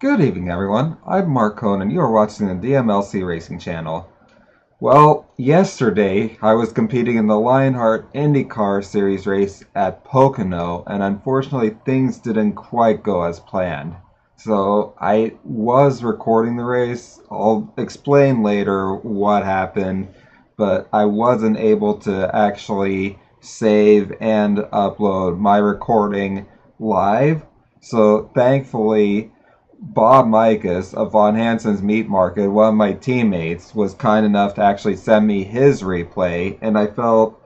Good evening, everyone. I'm Mark Conan. You are watching the DMLC Racing Channel. Well, yesterday I was competing in the Lionheart IndyCar Series race at Pocono, and unfortunately things didn't quite go as planned. So I was recording the race. I'll explain later what happened, but I wasn't able to actually save and upload my recording live. So thankfully, Bob Mikas of Von Hansen's Meat Market, one of my teammates, was kind enough to actually send me his replay, and I felt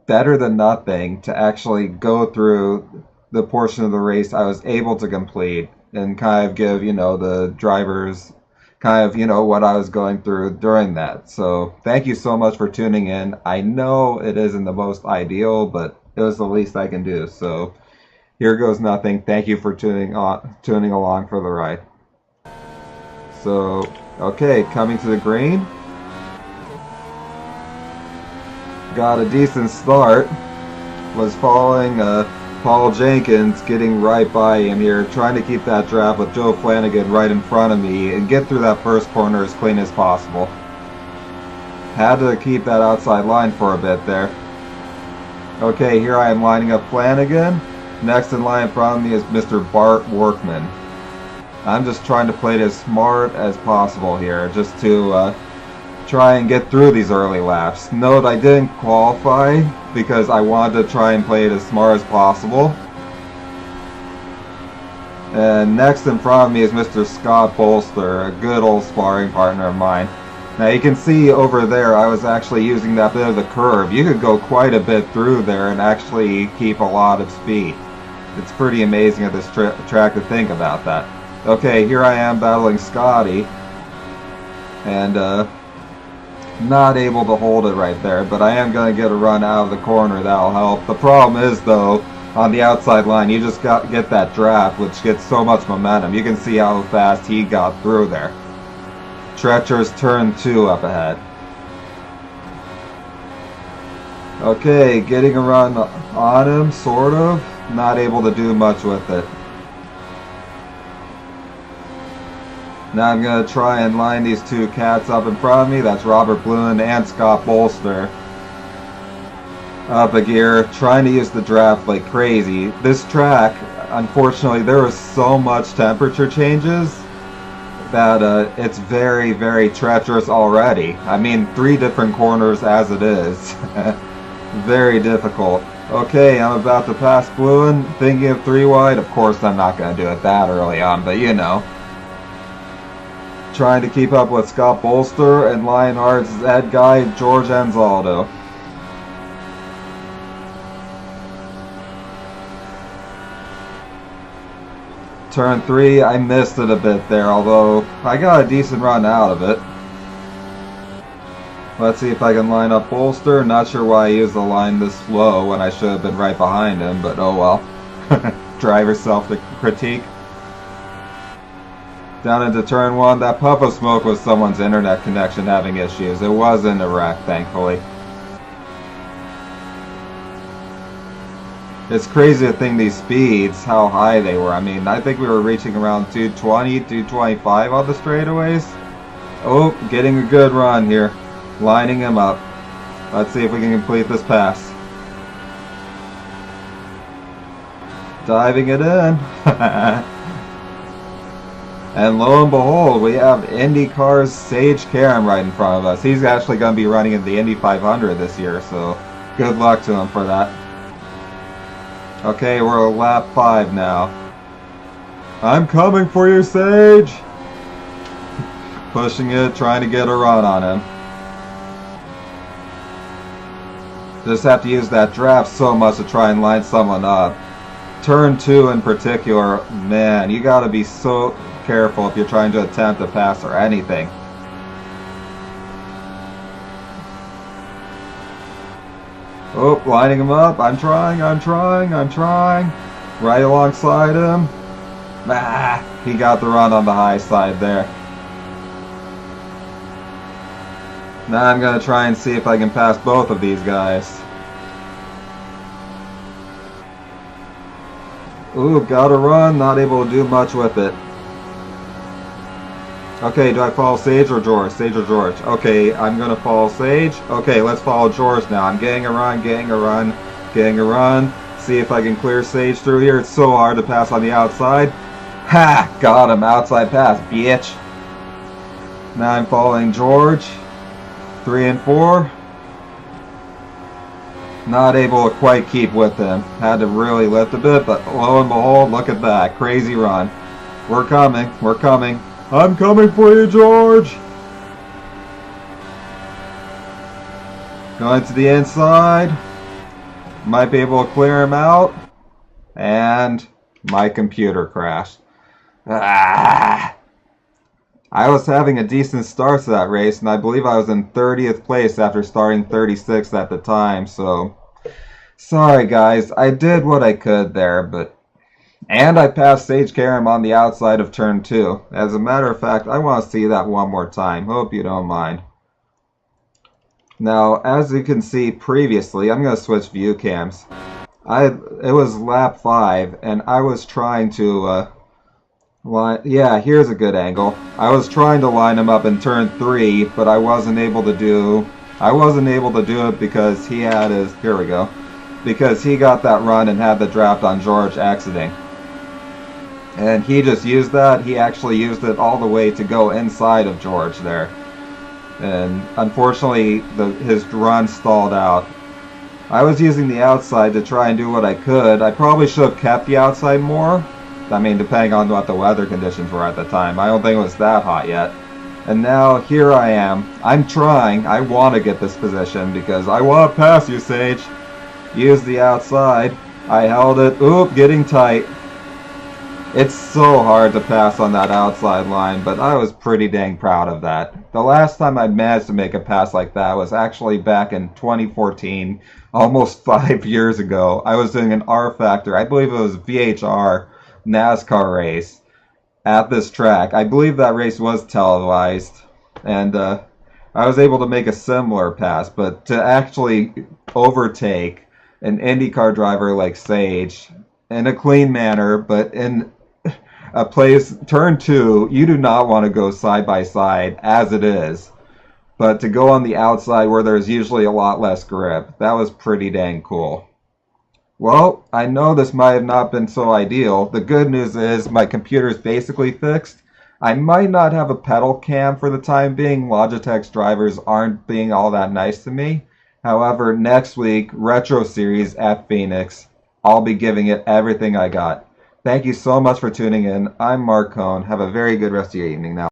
better than nothing to actually go through the portion of the race I was able to complete and kind of give, the drivers kind of, what I was going through during that. So thank you so much for tuning in. I know it isn't the most ideal, but it was the least I can do. So here goes nothing. Thank you for tuning along for the ride. So, okay, coming to the green. Got a decent start. Was following Paul Jenkins, getting right by him here, trying to keep that draft with Joe Flanagan right in front of me and get through that first corner as clean as possible. Had to keep that outside line for a bit there. Okay, here I am lining up Flanagan. Next in line in front of me is Mr. Bart Workman. I'm just trying to play it as smart as possible here, just to try and get through these early laps. Note I didn't qualify because I wanted to try and play it as smart as possible. And next in front of me is Mr. Scott Bolster, a good old sparring partner of mine. Now you can see over there I was actually using that bit of the curve. You could go quite a bit through there and actually keep a lot of speed. It's pretty amazing at this track to think about that. Okay, here I am battling Scotty. And not able to hold it right there, but I am going to get a run out of the corner. That'll help. The problem is, though, on the outside line, you just get that draft, which gets so much momentum. You can see how fast he got through there. Treacherous turn 2 up ahead. Okay, getting a run on him, sort of. Not able to do much with it. Now I'm going to try and line these two cats up in front of me. That's Robert Bluen and Scott Bolster. Up a gear, trying to use the draft like crazy. This track, unfortunately, there was so much temperature changes that it's very, very treacherous already. I mean, 3 different corners as it is. Very difficult. Okay, I'm about to pass Bluen, thinking of 3 wide. Of course, I'm not going to do it that early on, but you know. Trying to keep up with Scott Bolster and Lionheart's head guy, George Anzaldo. Turn 3, I missed it a bit there, although I got a decent run out of it. Let's see if I can line up Bolster. Not sure why I used the line this slow when I should have been right behind him, but oh well. Driver self-critique. Down into turn 1, that puff of smoke was someone's internet connection having issues. It wasn't a wreck, thankfully. It's crazy to think these speeds, how high they were. I mean, I think we were reaching around 220, 225 on the straightaways. Oh, getting a good run here. Lining him up. Let's see if we can complete this pass. Diving it in. And lo and behold, we have IndyCar's Sage Karam right in front of us. He's actually going to be running in the Indy 500 this year, so good luck to him for that. Okay, we're at lap 5 now. I'm coming for you, Sage! Pushing it, trying to get a run on him. Just have to use that draft so much to try and line someone up. Turn 2 in particular, man, you gotta be so careful if you're trying to attempt a pass or anything. Oh, lining him up. I'm trying. Right alongside him. Ah, he got the run on the high side there. Now I'm going to try and see if I can pass both of these guys. Ooh, got a run, not able to do much with it. Okay, do I follow Sage or George? Sage or George? Okay, I'm gonna follow Sage. Okay, let's follow George now. I'm getting a run, getting a run, getting a run. See if I can clear Sage through here. It's so hard to pass on the outside. Ha! Got him. Outside pass, bitch. Now I'm following George. 3 and 4. Not able to quite keep with him. Had to really lift a bit, but lo and behold, look at that. Crazy run. We're coming. We're coming. I'm coming for you, George! Going to the inside. Might be able to clear him out. And my computer crashed. Ah! I was having a decent start to that race, and I believe I was in 30th place after starting 36th at the time, so... Sorry, guys. I did what I could there, but... And I passed Sage Karam on the outside of turn 2. As a matter of fact, I want to see that one more time. Hope you don't mind. Now, as you can see previously, I'm going to switch view cams. It was lap 5, and I was trying to... yeah, here's a good angle. I was trying to line him up in turn 3, but I wasn't able to do... it because he had his... Here we go. Because he got that run and had the draft on George exiting. And he just used that. He actually used it all the way to go inside of George there. And unfortunately, his run stalled out. I was using the outside to try and do what I could. I probably should have kept the outside more. I mean, depending on what the weather conditions were at the time. I don't think it was that hot yet. And now, here I am. I'm trying. I want to get this position because I want to pass you, Sage. Use the outside. I held it. Oop, getting tight. It's so hard to pass on that outside line, but I was pretty dang proud of that. The last time I managed to make a pass like that was actually back in 2014, almost 5 years ago. I was doing an R Factor, I believe it was VHR NASCAR race at this track. I believe that race was televised, and I was able to make a similar pass, but to actually overtake an IndyCar driver like Sage in a clean manner, but in a place, turn 2, you do not want to go side by side as it is. But to go on the outside where there's usually a lot less grip, that was pretty dang cool. Well, I know this might have not been so ideal. The good news is my computer is basically fixed. I might not have a pedal cam for the time being. Logitech's drivers aren't being all that nice to me. However, next week, Retro Series at Phoenix, I'll be giving it everything I got. Thank you so much for tuning in. I'm Mark Cohn. Have a very good rest of your evening now.